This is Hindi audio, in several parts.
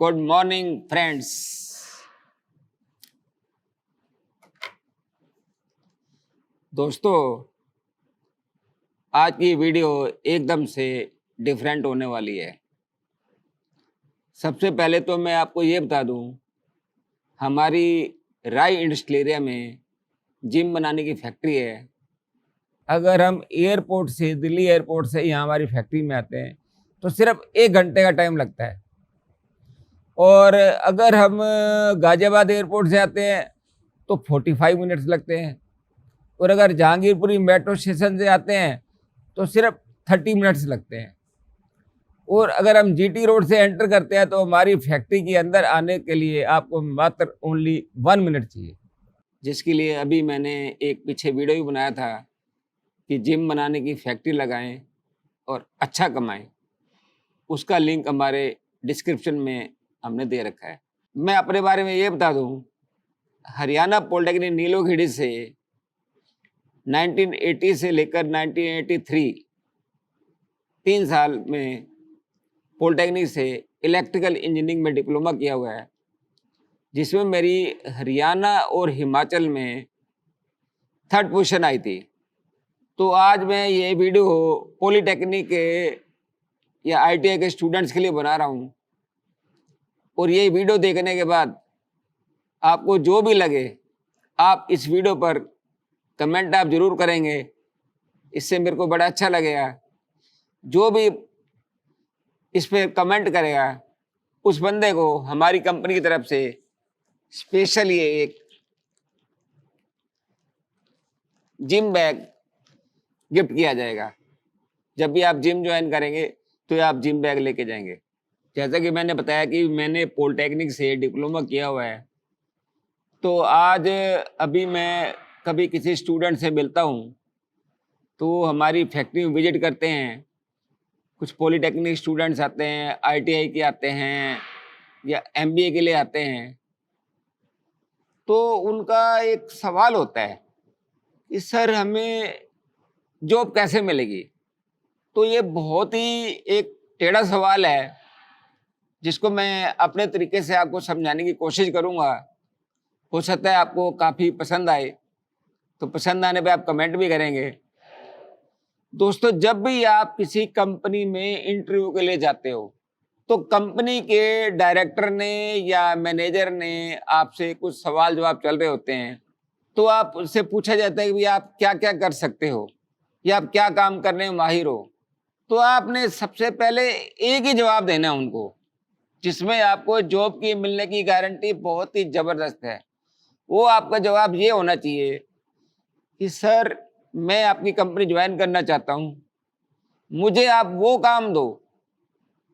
Good morning friends. दोस्तों, आज की वीडियो एकदम से डिफरेंट होने वाली है। सबसे पहले तो मैं आपको ये बता दूं, हमारी राय इंडस्ट्रियल एरिया में जिम बनाने की फैक्ट्री है। अगर हम एयरपोर्ट से, दिल्ली एयरपोर्ट से यहाँ हमारी फैक्ट्री में आते हैं तो सिर्फ 1 घंटे का टाइम लगता है, और अगर हम गाजियाबाद एयरपोर्ट से आते हैं तो 45 मिनट्स लगते हैं, और अगर जहांगीरपुरी मेट्रो स्टेशन से आते हैं तो सिर्फ 30 मिनट्स लगते हैं, और अगर हम जीटी रोड से एंटर करते हैं तो हमारी फैक्ट्री के अंदर आने के लिए आपको मात्र ओनली 1 मिनट चाहिए। जिसके लिए अभी मैंने एक पीछे वीडियो भी बनाया था कि जिम बनाने की फैक्ट्री लगाएं और अच्छा कमाएं। उसका लिंक हमारे डिस्क्रिप्शन में हमने दे रखा है। मैं अपने बारे में ये बता दूं, हरियाणा पॉलिटेक्निक नीलोखेड़ी से 1980 से लेकर 1983 3 साल में पॉलिटेक्निक से इलेक्ट्रिकल इंजीनियरिंग में डिप्लोमा किया हुआ है, जिसमें मेरी हरियाणा और हिमाचल में 3rd पोजीशन आई थी। तो आज मैं ये वीडियो पॉलिटेक्निक के या आईटीआई के स्टूडेंट्स के लिए बना रहा हूँ, और ये वीडियो देखने के बाद आपको जो भी लगे आप इस वीडियो पर कमेंट आप ज़रूर करेंगे। इससे मेरे को बड़ा अच्छा लगेगा। जो भी इस पर कमेंट करेगा उस बंदे को हमारी कंपनी की तरफ से स्पेशल ये एक जिम बैग गिफ्ट किया जाएगा। जब भी आप जिम ज्वाइन करेंगे तो आप जिम बैग लेके जाएंगे। जैसा कि मैंने बताया कि मैंने पॉलिटेक्निक से डिप्लोमा किया हुआ है, तो आज अभी मैं कभी किसी स्टूडेंट से मिलता हूँ तो हमारी फैक्ट्री में विजिट करते हैं। कुछ पॉलिटेक्निक स्टूडेंट्स आते हैं, आईटीआई के आते हैं या एमबीए के लिए आते हैं। तो उनका एक सवाल होता है कि सर हमें जॉब कैसे मिलेगी। तो ये बहुत ही एक टेढ़ा सवाल है, जिसको मैं अपने तरीके से आपको समझाने की कोशिश करूँगा। हो सकता है आपको काफ़ी पसंद आए, तो पसंद आने पे आप कमेंट भी करेंगे। दोस्तों, जब भी आप किसी कंपनी में इंटरव्यू के लिए जाते हो तो कंपनी के डायरेक्टर ने या मैनेजर ने आपसे कुछ सवाल जवाब चल रहे होते हैं। तो आप उससे पूछा जाता है कि भाई आप क्या क्या कर सकते हो या आप क्या काम करने में माहिर हो। तो आपने सबसे पहले एक ही जवाब देना है उनको, जिसमें आपको जॉब की मिलने की गारंटी बहुत ही ज़बरदस्त है। वो आपका जवाब ये होना चाहिए कि सर मैं आपकी कंपनी ज्वाइन करना चाहता हूँ, मुझे आप वो काम दो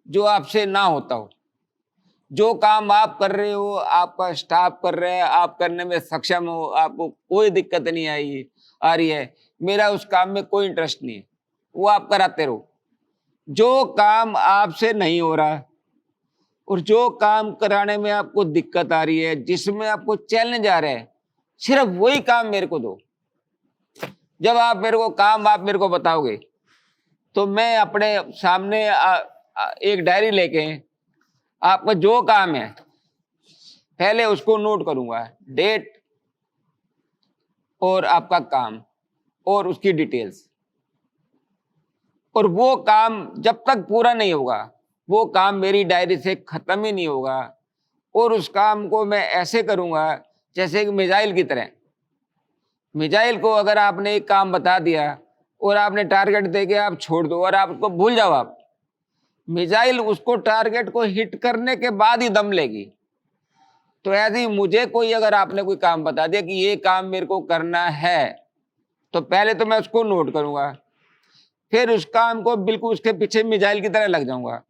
जो आपसे ना होता हो। जो काम आप कर रहे हो, आपका स्टाफ कर रहा है, आप करने में सक्षम हो, आपको कोई दिक्कत नहीं आ रही है, मेरा उस काम में कोई इंटरेस्ट नहीं है, वो आप कराते रहो। जो काम आपसे नहीं हो रहा और जो काम कराने में आपको दिक्कत आ रही है, जिसमें आपको चैलेंज आ रहा है, सिर्फ वही काम मेरे को दो। जब आप मेरे को बताओगे तो मैं अपने सामने एक डायरी लेके आपका जो काम है पहले उसको नोट करूंगा, डेट और आपका काम और उसकी डिटेल्स। और वो काम जब तक पूरा नहीं होगा, वो काम मेरी डायरी से खत्म ही नहीं होगा। और उस काम को मैं ऐसे करूंगा जैसे कि मिसाइल की तरह। मिसाइल को अगर आपने एक काम बता दिया और आपने टारगेट दे के आप छोड़ दो और आप उसको भूल जाओ, आप मिसाइल उसको टारगेट को हिट करने के बाद ही दम लेगी। तो ऐसे ही मुझे कोई अगर आपने कोई काम बता दिया कि ये काम मेरे को करना है, तो पहले तो मैं उसको नोट करूंगा, फिर उस काम को बिल्कुल उसके पीछे मिसाइल की तरह लग जाऊंगा,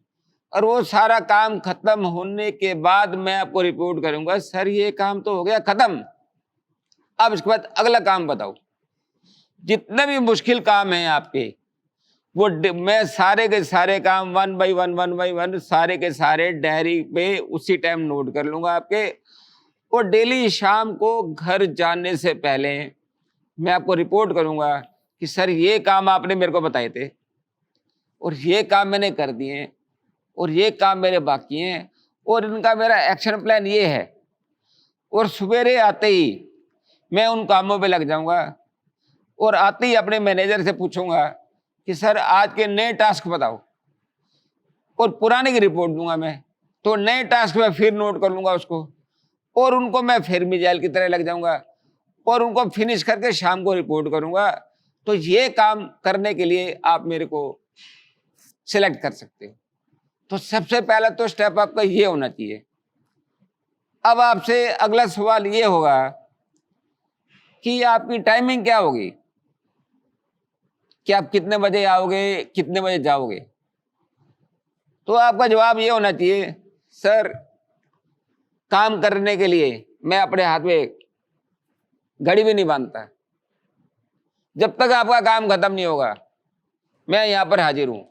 और वो सारा काम खत्म होने के बाद मैं आपको रिपोर्ट करूंगा, सर ये काम तो हो गया खत्म, अब इसके बाद अगला काम बताओ। जितने भी मुश्किल काम हैं आपके, वो मैं सारे के सारे काम 1 बाई 1 सारे के सारे डायरी पे उसी टाइम नोट कर लूंगा आपके। और डेली शाम को घर जाने से पहले मैं आपको रिपोर्ट करूंगा कि सर ये काम आपने मेरे को बताए थे और ये काम मैंने कर दिए और ये काम मेरे बाकी हैं और इनका मेरा एक्शन प्लान ये है, और सवेरे आते ही मैं उन कामों पे लग जाऊंगा और आते ही अपने मैनेजर से पूछूंगा कि सर आज के नए टास्क बताओ, और पुराने की रिपोर्ट दूंगा मैं। तो नए टास्क में फिर नोट कर लूंगा उसको, और उनको मैं फिर मिसाइल की तरह लग जाऊंगा और उनको फिनिश करके शाम को रिपोर्ट करूंगा। तो ये काम करने के लिए आप मेरे को सिलेक्ट कर सकते हो। तो सबसे पहला तो स्टेप आपका ये होना चाहिए। अब आपसे अगला सवाल ये होगा कि आपकी टाइमिंग क्या होगी, कि आप कितने बजे आओगे, कितने बजे जाओगे। तो आपका जवाब ये होना चाहिए, सर काम करने के लिए मैं अपने हाथ में घड़ी भी नहीं बांधता। जब तक आपका काम खत्म नहीं होगा मैं यहाँ पर हाजिर हूं।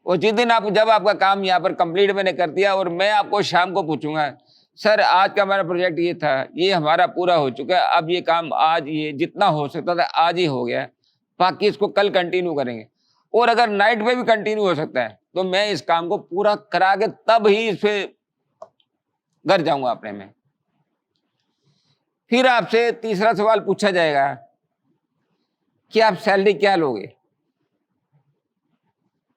और जिस दिन जब आपका काम यहाँ पर कंप्लीट मैंने कर दिया और मैं आपको शाम को पूछूंगा, सर आज का हमारा प्रोजेक्ट ये था, ये हमारा पूरा हो चुका है, अब ये काम आज ये जितना हो सकता था आज ही हो गया, बाकी इसको कल कंटिन्यू करेंगे, और अगर नाइट में भी कंटिन्यू हो सकता है तो मैं इस काम को पूरा करा के तब ही इस पे घर जाऊंगा अपने में। फिर आपसे तीसरा सवाल पूछा जाएगा कि आप सैलरी क्या लोगे।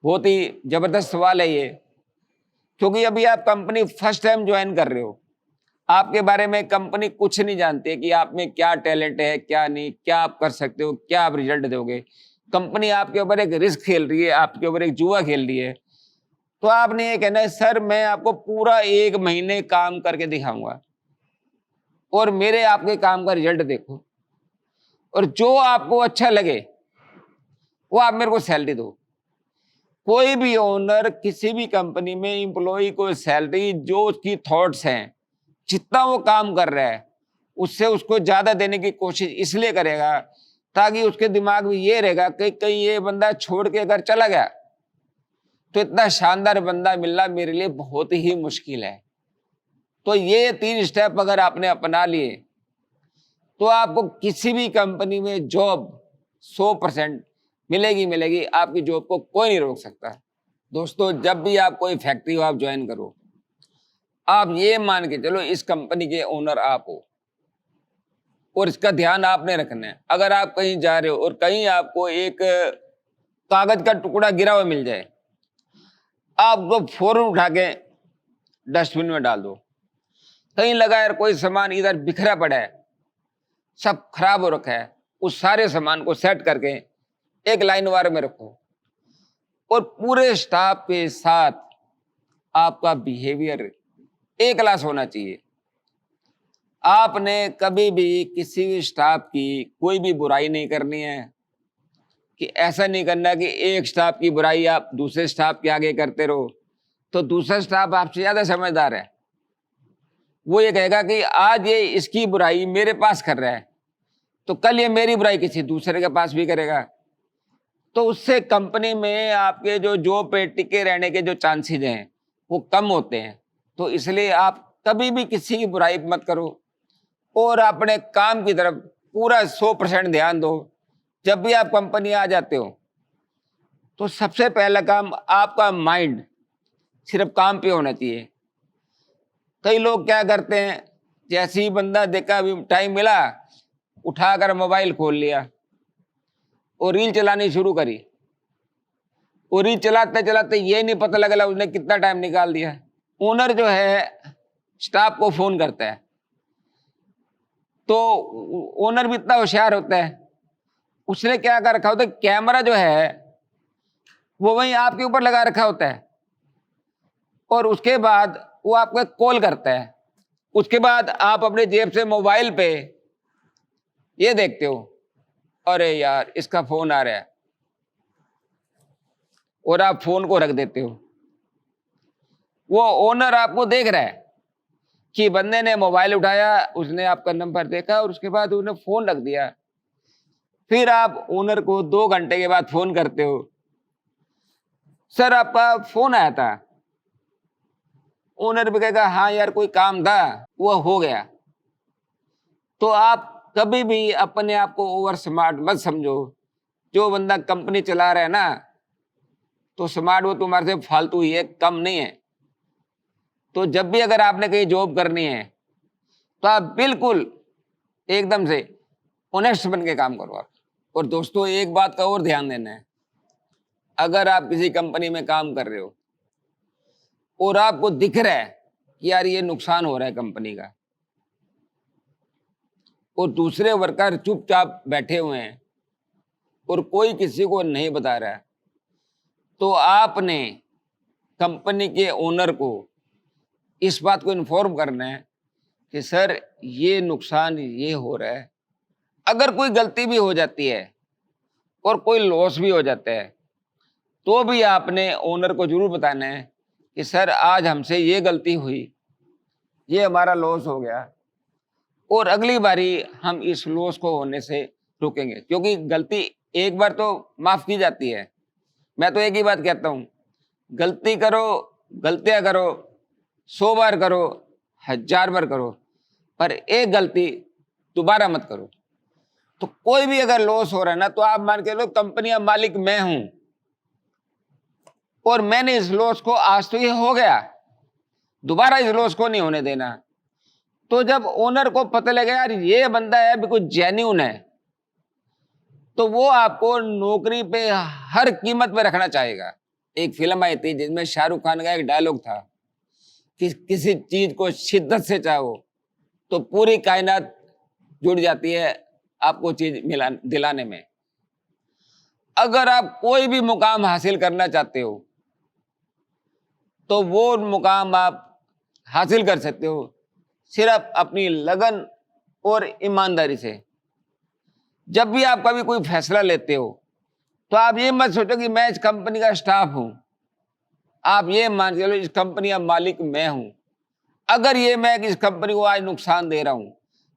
बहुत ही जबरदस्त सवाल है ये, क्योंकि अभी आप कंपनी फर्स्ट टाइम ज्वाइन कर रहे हो, आपके बारे में कंपनी कुछ नहीं जानती है कि आप में क्या टैलेंट है, क्या नहीं, क्या आप कर सकते हो, क्या आप रिजल्ट दोगे। कंपनी आपके ऊपर एक रिस्क खेल रही है, आपके ऊपर एक जुआ खेल रही है। तो आपने ये कहना है, सर मैं आपको पूरा 1 महीने काम करके दिखाऊंगा और मेरे आपके काम का रिजल्ट देखो, और जो आपको अच्छा लगे वो आप मेरे को सैलरी दो। कोई भी ओनर किसी भी कंपनी में एम्प्लॉय को सैलरी जो उसकी थॉट्स हैं, जितना वो काम कर रहा है उससे उसको ज्यादा देने की कोशिश इसलिए करेगा ताकि उसके दिमाग में ये रहेगा कि कहीं ये बंदा छोड़ के अगर चला गया तो इतना शानदार बंदा मिलना मेरे लिए बहुत ही मुश्किल है। तो ये 3 स्टेप अगर आपने अपना लिए तो आपको किसी भी कंपनी में जॉब 100% मिलेगी। आपकी जॉब को कोई नहीं रोक सकता। दोस्तों, जब भी आप कोई फैक्ट्री आप ज्वाइन करो, आप ये मान के चलो इस कंपनी के ओनर आप हो और इसका ध्यान आपने रखना है। अगर आप कहीं जा रहे हो और कहीं आपको एक कागज का टुकड़ा गिरा हुआ मिल जाए, आपको फौरन उठा के डस्टबिन में डाल दो। कहीं लगा यार कोई सामान इधर बिखरा पड़ा है, सब खराब हो रखा है, उस सारे सामान को सेट करके एक लाइन वार में रखो। और पूरे स्टाफ के साथ आपका बिहेवियर एक क्लास होना चाहिए। आपने कभी भी किसी भी स्टाफ की कोई भी बुराई नहीं करनी है, कि ऐसा नहीं करना कि एक स्टाफ की बुराई आप दूसरे स्टाफ के आगे करते रहो तो दूसरा स्टाफ आपसे ज्यादा समझदार है, वो ये कहेगा कि आज ये इसकी बुराई मेरे पास कर रहा है तो कल ये मेरी बुराई किसी दूसरे के पास भी करेगा। तो उससे कंपनी में आपके जो जॉब पे टिके रहने के जो चांसेस हैं वो कम होते हैं। तो इसलिए आप कभी भी किसी की बुराई मत करो और अपने काम की तरफ पूरा 100% ध्यान दो। जब भी आप कंपनी आ जाते हो तो सबसे पहला काम आपका माइंड सिर्फ काम पे होना चाहिए। कई लोग क्या करते हैं, जैसे ही बंदा देखा अभी टाइम मिला उठाकर मोबाइल खोल लिया और रील चलानी शुरू करी, और रील चलाते चलाते ये नहीं पता लगा उसने कितना टाइम निकाल दिया। ओनर जो है स्टाफ को फोन करता है, तो ओनर भी इतना होशियार होता है, उसने क्या कर रखा होता है, कैमरा जो है वो वहीं आपके ऊपर लगा रखा होता है, और उसके बाद वो आपको कॉल करता है। उसके बाद आप अपने जेब से मोबाइल पे ये देखते हो, अरे यार इसका फोन आ रहा है, और आप फोन को रख देते हो। वो ओनर आपको देख रहा है कि बंदे ने मोबाइल उठाया, उसने आपका नंबर देखा और उसके बाद उसने फोन रख दिया। फिर आप ओनर को 2 घंटे के बाद फोन करते हो, सर आपका फोन आया था। ओनर भी कहेगा हाँ यार कोई काम था, वो हो गया। तो आप कभी भी अपने आप को ओवर स्मार्ट मत समझो। जो बंदा कंपनी चला रहा है ना, तो स्मार्ट वो तुम्हारे से फालतू ही है, कम नहीं है। तो जब भी अगर आपने कहीं जॉब करनी है तो आप बिल्कुल एकदम से ऑनेस्ट बन के काम करो आप। और दोस्तों, एक बात का और ध्यान देना है, अगर आप किसी कंपनी में काम कर रहे हो और आपको दिख रहा है कि यार ये नुकसान हो रहा है कंपनी का, और दूसरे वर्कर चुपचाप बैठे हुए हैं और कोई किसी को नहीं बता रहा है, तो आपने कंपनी के ओनर को इस बात को इन्फॉर्म करना है कि सर ये नुकसान ये हो रहा है। अगर कोई गलती भी हो जाती है और कोई लॉस भी हो जाता है तो भी आपने ओनर को जरूर बताना है कि सर आज हमसे ये गलती हुई, ये हमारा लॉस हो गया, और अगली बारी हम इस लॉस को होने से रोकेंगे। क्योंकि गलती एक बार तो माफ की जाती है। मैं तो एक ही बात कहता हूं, गलती करो, गलतियां करो, 100 बार करो, 1000 बार करो, पर एक गलती दोबारा मत करो। तो कोई भी अगर लॉस हो रहा है ना, तो आप मान के लो कंपनी का मालिक मैं हूं और मैंने इस लॉस को, आज तो ये हो गया, दोबारा इस लॉस को नहीं होने देना। तो जब ओनर को पता लगे यार ये बंदा है बिल्कुल जेन्युइन है, तो वो आपको नौकरी पे हर कीमत पे रखना चाहेगा। एक फिल्म आई थी जिसमें शाहरुख खान का एक डायलॉग था कि किसी चीज को शिद्दत से चाहो तो पूरी कायनात जुड़ जाती है आपको चीज दिलाने में। अगर आप कोई भी मुकाम हासिल करना चाहते हो तो वो मुकाम आप हासिल कर सकते हो सिर्फ अपनी लगन और ईमानदारी से। जब भी आप कभी कोई फैसला लेते हो तो आप ये मत सोचो कि मैं इस कंपनी का स्टाफ हूं, आप ये मान के लो इस कंपनी का मालिक मैं हूं। अगर ये मैं इस कंपनी को आज नुकसान दे रहा हूं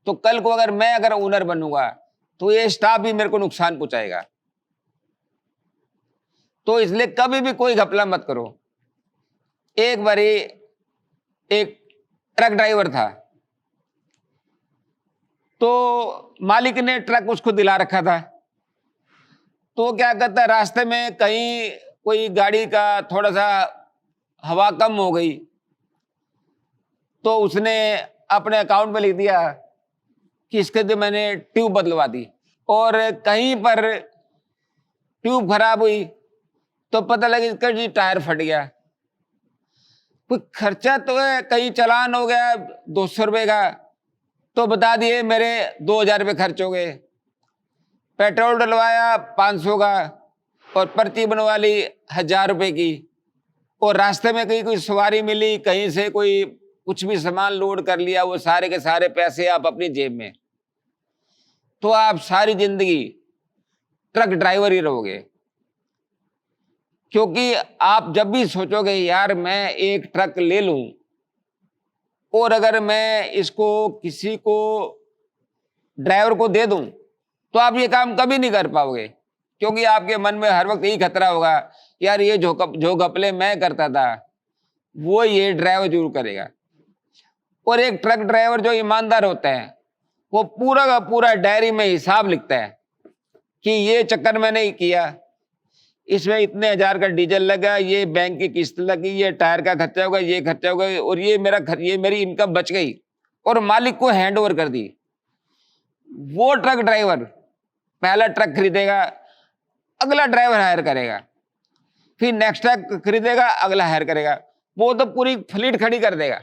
तो कल को अगर ओनर बनूंगा तो ये स्टाफ भी मेरे को नुकसान पहुंचाएगा। तो इसलिए कभी भी कोई घपला मत करो। एक बारी एक ट्रक ड्राइवर था, तो मालिक ने ट्रक उसको दिला रखा था। तो क्या करता है, रास्ते में कहीं कोई गाड़ी का थोड़ा सा हवा कम हो गई तो उसने अपने अकाउंट में लिख दिया कि इसके लिए मैंने ट्यूब बदलवा दी। और कहीं पर ट्यूब खराब हुई तो पता लगा इसका जी टायर फट गया। कोई खर्चा तो है, कहीं चालान हो गया 200 रुपए का तो बता दिए मेरे 2000 रुपये खर्च हो गए। पेट्रोल डलवाया 500 का और पर्ची बनवा ली 1000 रुपए की। और रास्ते में कहीं कोई सवारी मिली, कहीं से कोई कुछ भी सामान लोड कर लिया, वो सारे के सारे पैसे आप अपनी जेब में। तो आप सारी जिंदगी ट्रक ड्राइवर ही रहोगे। क्योंकि आप जब भी सोचोगे यार मैं एक ट्रक ले लूं और अगर मैं इसको किसी को ड्राइवर को दे दूं तो आप ये काम कभी नहीं कर पाओगे। क्योंकि आपके मन में हर वक्त यही खतरा होगा, यार ये जो घपले मैं करता था वो ये ड्राइवर जरूर करेगा। और एक ट्रक ड्राइवर जो ईमानदार होता है वो पूरा का पूरा डायरी में हिसाब लिखता है कि ये चक्कर मैंने किया, इसमें इतने 1000 का डीजल लगा, ये बैंक की किस्त लगी, ये टायर का खर्चा होगा, ये खर्चा होगा, और ये मेरी इनकम बच गई और मालिक को हैंड ओवर कर दी। वो ट्रक ड्राइवर पहला ट्रक खरीदेगा, अगला ड्राइवर हायर करेगा, फिर नेक्स्ट ट्रक खरीदेगा, अगला हायर करेगा, वो तो पूरी फ्लीट खड़ी कर देगा।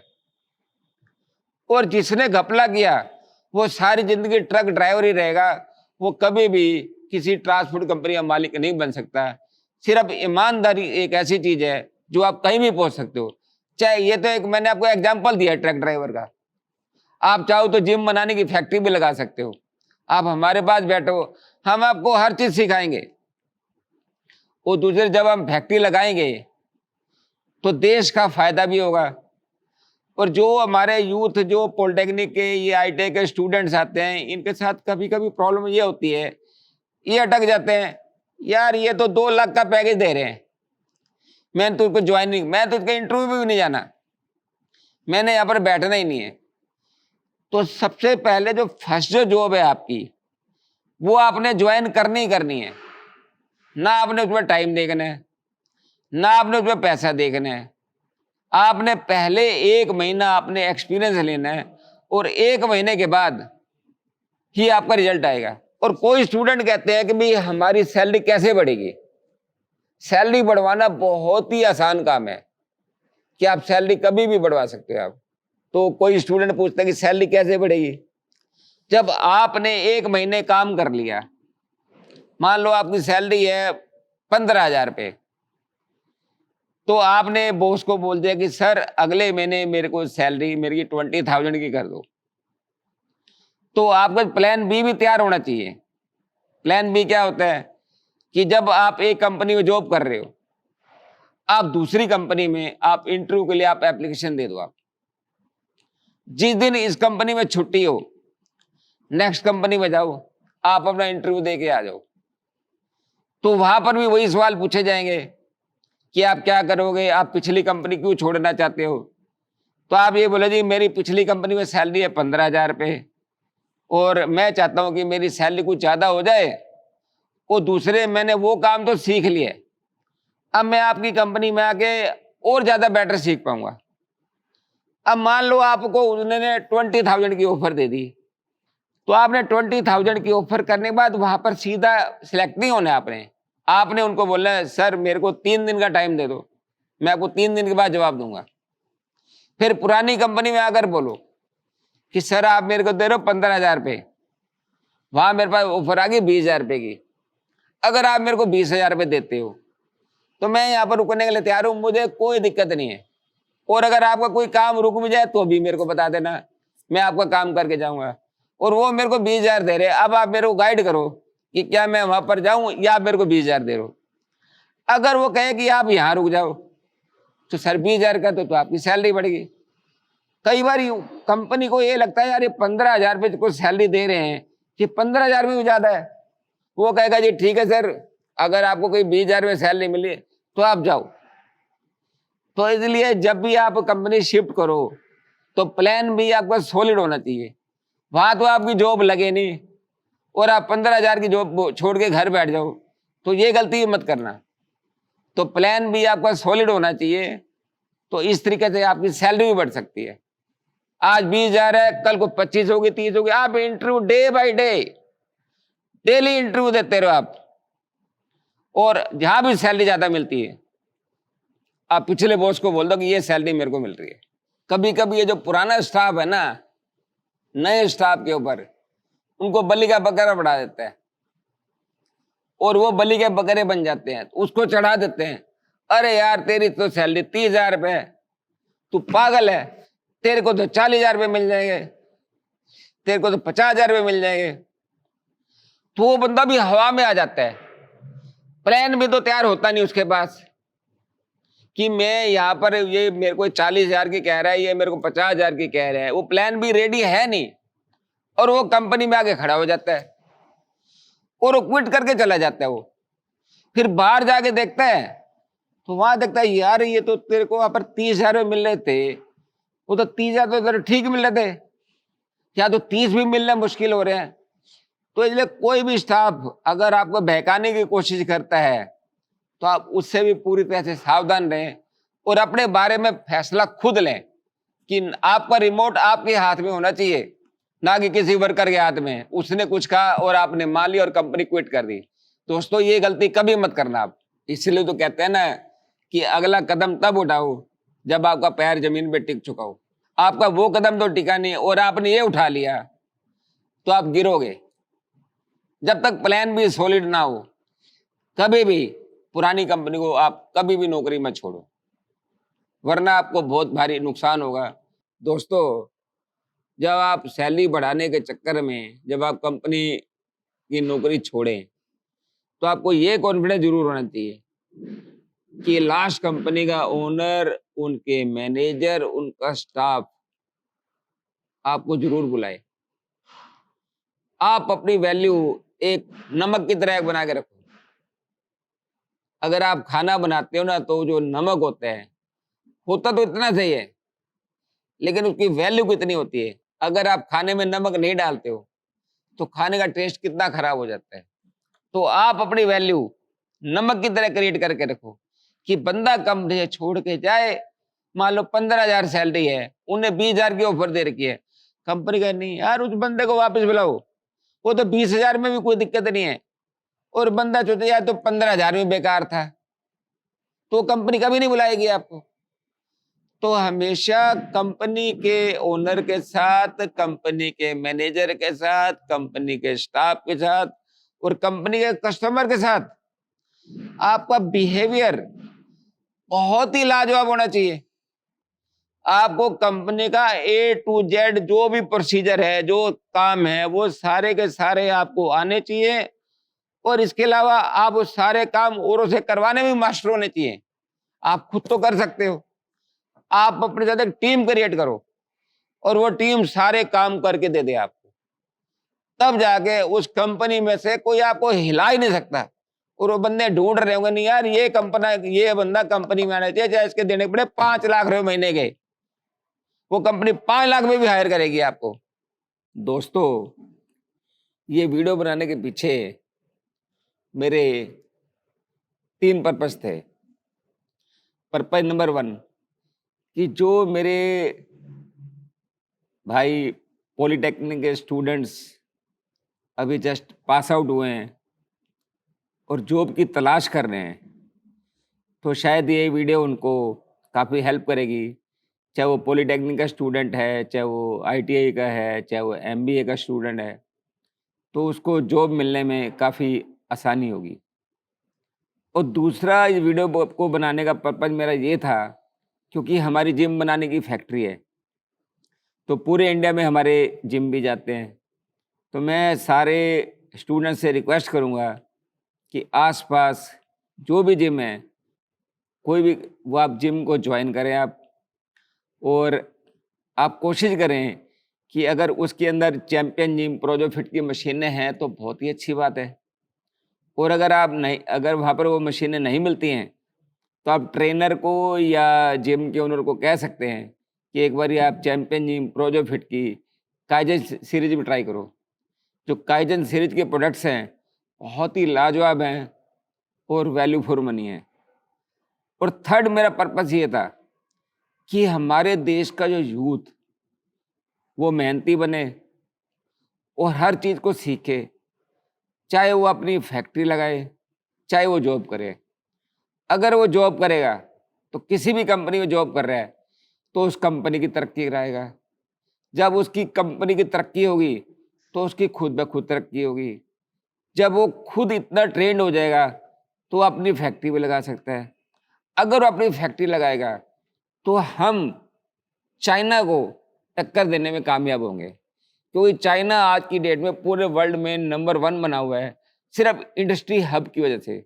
और जिसने घपला किया वो सारी जिंदगी ट्रक ड्राइवर ही रहेगा, वो कभी भी किसी ट्रांसपोर्ट कंपनी का मालिक नहीं बन सकता। सिर्फ ईमानदारी एक ऐसी चीज है जो आप कहीं भी पहुंच सकते हो। चाहे ये तो एक मैंने आपको एग्जांपल दिया ट्रक ड्राइवर का, आप चाहो तो जिम बनाने की फैक्ट्री भी लगा सकते हो। आप हमारे पास बैठो, हम आपको हर चीज सिखाएंगे। और दूसरे जब हम फैक्ट्री लगाएंगे तो देश का फायदा भी होगा। और जो हमारे यूथ जो पॉलिटेक्निक के ये आईटेक के स्टूडेंट्स आते हैं, इनके साथ कभी कभी प्रॉब्लम ये होती है, ये अटक जाते हैं, यार ये तो 2 लाख का पैकेज दे रहे हैं, मैंने तुझको ज्वाइनिंग, मैं तुझके इंटरव्यू भी नहीं जाना, मैंने यहाँ पर बैठना ही नहीं है। तो सबसे पहले जो फर्स्ट जो जॉब है आपकी वो आपने ज्वाइन करनी ही करनी है। ना आपने उसमें टाइम देखना है, ना आपने उसमें पैसा देखना है, आपने पहले 1 महीना आपने एक्सपीरियंस लेना है और 1 महीने के बाद ही आपका रिजल्ट आएगा। और कोई स्टूडेंट कहते हैं कि भाई हमारी सैलरी कैसे बढ़ेगी। सैलरी बढ़वाना बहुत ही आसान काम है कि आप सैलरी कभी भी बढ़वा सकते हो आप। तो कोई स्टूडेंट पूछता है कि सैलरी कैसे बढ़ेगी। जब आपने 1 महीने काम कर लिया, मान लो आपकी सैलरी है 15,000 रुपये, तो आपने बॉस को बोल दिया कि सर अगले महीने मेरे को सैलरी मेरी 20,000 की कर दो, तो आपका प्लान बी भी तैयार होना चाहिए। प्लान बी क्या होता है कि जब आप एक कंपनी में जॉब कर रहे हो, आप दूसरी कंपनी में आप इंटरव्यू के लिए आप एप्लीकेशन दे दो। आप जिस दिन इस कंपनी में छुट्टी हो, नेक्स्ट कंपनी में जाओ, आप अपना इंटरव्यू दे के आ जाओ। तो वहां पर भी वही सवाल पूछे जाएंगे कि आप क्या करोगे, आप पिछली कंपनी क्यों छोड़ना चाहते हो। तो आप ये बोले जी मेरी पिछली कंपनी में सैलरी है 15,000 रुपये और मैं चाहता हूं कि मेरी सैलरी कुछ ज्यादा हो जाए, और दूसरे मैंने वो काम तो सीख लिया, अब मैं आपकी कंपनी में आके और ज्यादा बेटर सीख पाऊंगा। अब मान लो आपको उन्होंने 20,000 की ऑफर दे दी, तो आपने 20,000 की ऑफर करने के बाद वहां पर सीधा सिलेक्ट नहीं होना है। आपने उनको बोलना है सर मेरे को 3 दिन का टाइम दे दो, मैं आपको 3 दिन के बाद जवाब दूंगा। फिर पुरानी कंपनी में आकर बोलो कि सर आप मेरे को दे रहे हो 15,000 रुपये, वहां मेरे पास ऑफर आ गई 20,000 रुपये की, अगर आप मेरे को 20,000 रुपये देते हो तो मैं यहाँ पर रुकने के लिए तैयार हूं, मुझे कोई दिक्कत नहीं है। और अगर आपका कोई काम रुक भी जाए तो भी मेरे को बता देना, मैं आपका काम करके जाऊंगा। और वो मेरे को 20,000 दे रहे, अब आप मेरे को गाइड करो कि क्या मैं वहां पर जाऊं या आप मेरे को 20,000 दे रहे हो। अगर वो कहे कि आप यहाँ रुक जाओ तो सर 20,000 का तो आपकी सैलरी बढ़ेगी। कई बार कंपनी को ये लगता है यार ये 15,000 रुपये को सैलरी दे रहे हैं, ये 15,000 में भी ज्यादा है। वो कहेगा जी ठीक है सर, अगर आपको कोई 20,000 में सैलरी मिली तो आप जाओ। तो इसलिए जब भी आप कंपनी शिफ्ट करो तो प्लान भी आपका सॉलिड होना चाहिए। वहां तो आपकी जॉब लगे नहीं और आप 15,000 की जॉब छोड़ के घर बैठ जाओ, तो ये गलती मत करना। तो प्लान भी आपका सॉलिड होना चाहिए, तो इस तरीके से आपकी सैलरी भी बढ़ सकती है। आज 20,000 है, कल को 25 होगी, 30 होगी। आप interview day by day daily interview देते रहो आप, और जहां भी सैलरी ज्यादा मिलती है आप पिछले बॉस को बोल दो कि ये सैलरी मेरे को मिल रही है। कभी कभी ये जो पुराना स्टाफ है ना, नए स्टाफ के ऊपर उनको बलि का बकरा बढ़ा देता है और वो बलि के बकरे बन जाते हैं, तो उसको चढ़ा देते हैं। अरे यार तेरी तो सैलरी 30,000 रुपये, तू पागल है, तेरे को तो 40,000 रुपये मिल जाएंगे, तेरे को तो 50,000 रुपये मिल जाएंगे। तो वो बंदा भी हवा में आ जाता है, प्लान भी तो तैयार होता नहीं उसके पास कि मैं यहाँ पर ये मेरे को 40,000 की कह रहा है, ये मेरे को 50,000 की कह रहा है। वो प्लान भी रेडी है नहीं, और वो कंपनी में आके खड़ा हो जाता है और वो क्विट करके चला जाता है। वो फिर बाहर जाके देखता है तो वहां देखता है यार ये तो तेरे को वहां पर 30,000 रुपये मिल रहे थे, वो तो 30,000 तो ठीक मिल रहे थे, या तो 30 भी मिलना मुश्किल हो रहे हैं। तो इसलिए कोई भी स्टाफ अगर आपको बहकाने की कोशिश करता है तो आप उससे भी पूरी तरह से सावधान रहें और अपने बारे में फैसला खुद लें कि आपका रिमोट आपके हाथ में होना चाहिए, ना कि किसी वर्कर के हाथ में। उसने कुछ कहा और आपने मान लिया और कंपनी क्विट कर दी। दोस्तों ये गलती कभी मत करना आप। इसलिए तो कहते हैं ना कि अगला कदम तब उठाओ जब आपका पैर जमीन पे टिक चुका हो। आपका वो कदम तो टिका नहीं और आपने ये उठा लिया तो आप गिरोगे। जब तक प्लान भी सॉलिड ना हो, कभी भी पुरानी कंपनी को आप कभी भी नौकरी मत छोड़ो, वरना आपको बहुत भारी नुकसान होगा। दोस्तों जब आप सैलरी बढ़ाने के चक्कर में जब आप कंपनी की नौकरी छोड़ें तो आपको ये कॉन्फिडेंस जरूर होना चाहिए कि लास्ट कंपनी का ओनर, उनके मैनेजर, उनका स्टाफ आपको जरूर बुलाए। आप अपनी वैल्यू एक नमक की तरह बना के रखो। अगर आप खाना बनाते हो ना तो जो नमक होता तो इतना सही है, लेकिन उसकी वैल्यू कितनी होती है। अगर आप खाने में नमक नहीं डालते हो तो खाने का टेस्ट कितना खराब हो जाता है। तो आप अपनी वैल्यू नमक की तरह क्रिएट करके रखो कि बंदा कंपनी छोड़ के जाए मान लो 15,000 सैलरी है, उन्हें 20,000 की ऑफर दे रखी है, कंपनी कहे नहीं यार उस बंदे को वापस बुलाओ, वो तो 20,000 में भी कोई दिक्कत नहीं है, और बंदा सोचे यार तो 15,000 में बेकार था, तो कंपनी कभी नहीं बुलाएगी आपको। तो हमेशा कंपनी के ओनर के साथ, कंपनी के मैनेजर के साथ, कंपनी के स्टाफ के साथ और कंपनी के कस्टमर के साथ आपका बिहेवियर बहुत ही लाजवाब होना चाहिए। आपको कंपनी का A to Z जो भी प्रोसीजर है, जो काम है, वो सारे के सारे आपको आने चाहिए, और इसके अलावा आप वो सारे काम औरों से करवाने में मास्टर होने चाहिए। आप खुद तो कर सकते हो, आप अपने साथ एक टीम क्रिएट करो और वो टीम सारे काम करके दे दे आपको, तब जाके उस कंपनी में से कोई आपको हिला ही नहीं सकता। और वो बंदे ढूंढ रहे होंगे नहीं यार ये बंदा कंपनी में आना चाहिए, चाहे इसके देने पड़े 5 लाख रुपए महीने के, वो कंपनी 5 लाख में भी हायर करेगी आपको। दोस्तों, ये वीडियो बनाने के पीछे मेरे 3 पर्पस थे। पर्पस नंबर 1 कि जो मेरे भाई पॉलिटेक्निक के स्टूडेंट्स अभी जस्ट पास आउट हुए हैं और जॉब की तलाश कर रहे हैं, तो शायद ये वीडियो उनको काफ़ी हेल्प करेगी। चाहे वो पॉलिटेक्निक का स्टूडेंट है, चाहे वो ITI का है, चाहे वो MBA का स्टूडेंट है, तो उसको जॉब मिलने में काफ़ी आसानी होगी। और दूसरा इस वीडियो को बनाने का पर्पज़ मेरा ये था, क्योंकि हमारी जिम बनाने की फैक्ट्री है, तो पूरे इंडिया में हमारे जिम भी जाते हैं। तो मैं सारे स्टूडेंट से रिक्वेस्ट करूँगा कि आस-पास जो भी जिम है, कोई भी वो आप जिम को ज्वाइन करें आप, और आप कोशिश करें कि अगर उसके अंदर चैंपियन जिम, प्रोजोफिट की मशीनें हैं तो बहुत ही अच्छी बात है। और अगर वहाँ पर वो मशीनें नहीं मिलती हैं, तो आप ट्रेनर को या जिम के ओनर को कह सकते हैं कि एक बारी आप चैंपियन जिम, प्रोजोफिट की काइजन सीरीज भी ट्राई करो। जो काइजन सीरीज के प्रोडक्ट्स हैं बहुत ही लाजवाब हैं और वैल्यू फॉर मनी है। और थर्ड मेरा पर्पस ये था कि हमारे देश का जो यूथ वो मेहनती बने और हर चीज़ को सीखे, चाहे वो अपनी फैक्ट्री लगाए, चाहे वो जॉब करे। अगर वो जॉब करेगा तो किसी भी कंपनी में जॉब कर रहा है तो उस कंपनी की तरक्की कराएगा। जब उसकी कंपनी की तरक्की होगी तो उसकी खुद ब खुद तरक्की होगी। जब वो खुद इतना ट्रेंड हो जाएगा तो वो अपनी फैक्ट्री भी लगा सकता है। अगर वो अपनी फैक्ट्री लगाएगा तो हम चाइना को टक्कर देने में कामयाब होंगे, क्योंकि चाइना आज की डेट में पूरे वर्ल्ड में नंबर 1 बना हुआ है सिर्फ इंडस्ट्री हब की वजह से।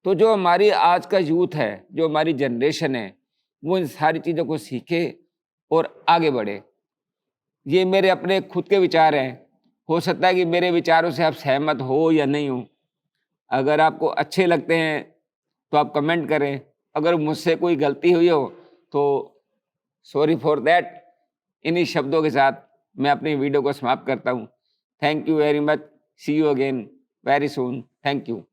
तो जो हमारी आज का यूथ है, जो हमारी जनरेशन है, वो इन सारी चीज़ों को सीखे और आगे बढ़े। ये मेरे अपने खुद के विचार हैं। हो सकता है कि मेरे विचारों से आप सहमत हो या नहीं हो। अगर आपको अच्छे लगते हैं तो आप कमेंट करें। अगर मुझसे कोई गलती हुई हो तो सॉरी फॉर दैट। इन्हीं शब्दों के साथ मैं अपनी वीडियो को समाप्त करता हूँ। Thank you very much. See you again very soon. Thank you.